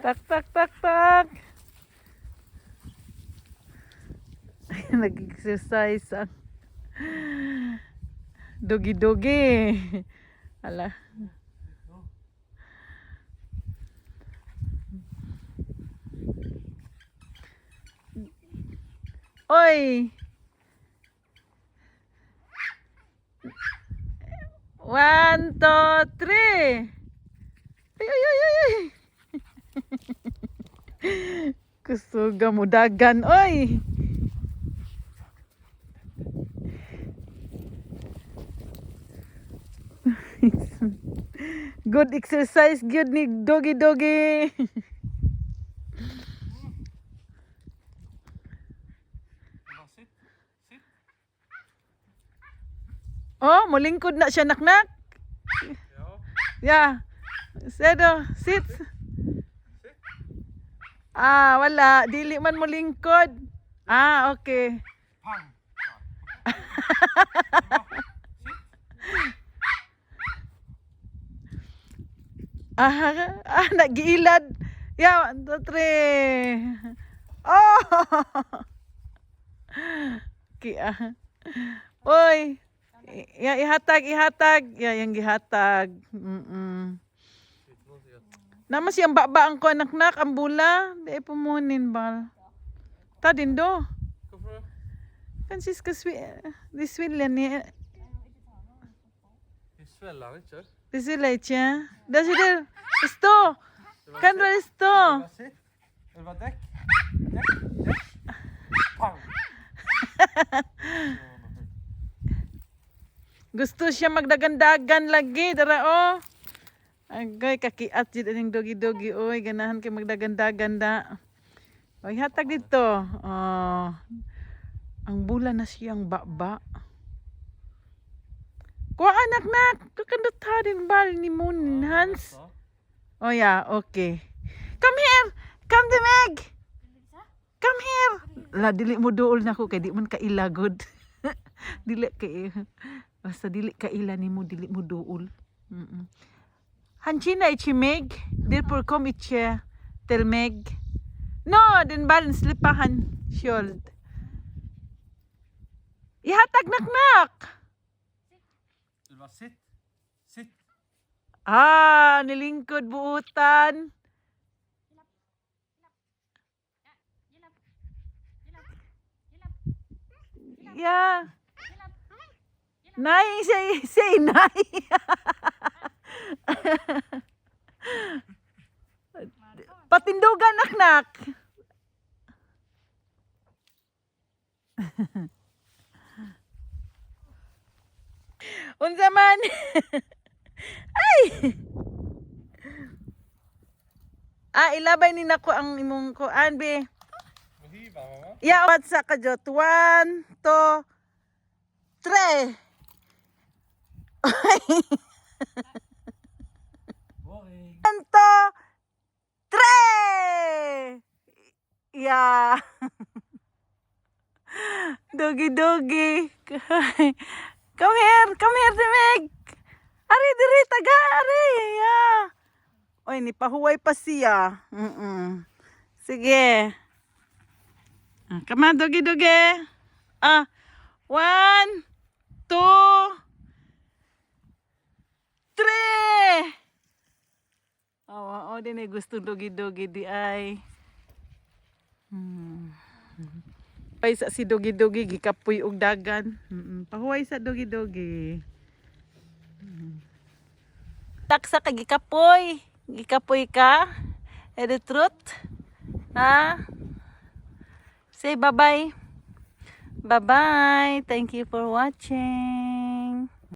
Tak tak tak tak. Nag-exercise ang dogi-dogi. Ala. Oy. 1, 2, 3. Ay ay ay ay. Ay. Kusuga mo dagan, oy. Good exercise, good ni dogi-dogi. Oh, mulingkod na siya, naknak. Yeah. Sedo, sit. Ah, wala. Dili man mulingkod. Ah, okay. Nag-iilad. Yeah, 1, 2, 3. Oh! Kia. Oy. Ihatag. Ya, yang gihatag. Naman siyang baba ang ko anak-nak, ang bula. Di pumunin ba? Ta din do. Kansis ka di swillen ni. Svellar inte. Det ser lite, ja. Där ser du. Stå. Kan du stå? Det var däck. Gusto siya magdagan-dagan lagi. Dara, oh. Agay, kakiat dito ng dogi-dogi. Oy, ganahan kay magdagan-dagan da. Oy, hatag dito. Oh. Ang bula na siyang baba. Kuha anak-nak. Kakandot ha din bal ni Moon, Hans. Oh, yeah, okay. Come here. Come to Meg. Come here. La, dili mo dool na ko kay di man kailagod. Dili kay basta dili kaila ni mo, dili mo dool. Hanchina ichi Meg. Therefore come ichi tell Meg. No, din balance lipahan shield. Ihatag nak-nak. Det var sitt. Sitt. Ah, nilingkod buutan. Yeah. Nay, say nay. Patindugan nak-nak. Unsa man? Ay. Ilabay ni nako ang imong kuan be. Mahiba, mama. Ya, what sa kajot? 1, 2, 3. Boring. 1, 2, 3. Ya. Dogi-dogi. Come here, Meg. Ari diri taga, ari. Ya. Oy, ni pahuway pa siya. Sige. Come on, dogi-dogi. 1, 2, 3. Oh, din ay gusto dogi-dogi di ay. Pay sa si dogi-dogi gikapoy og dagan. Pahuway sa dogi-dogi. Taksa ka gikapoy. Gikapoy ka. The truth. Ha? Say bye-bye. Bye-bye. Thank you for watching.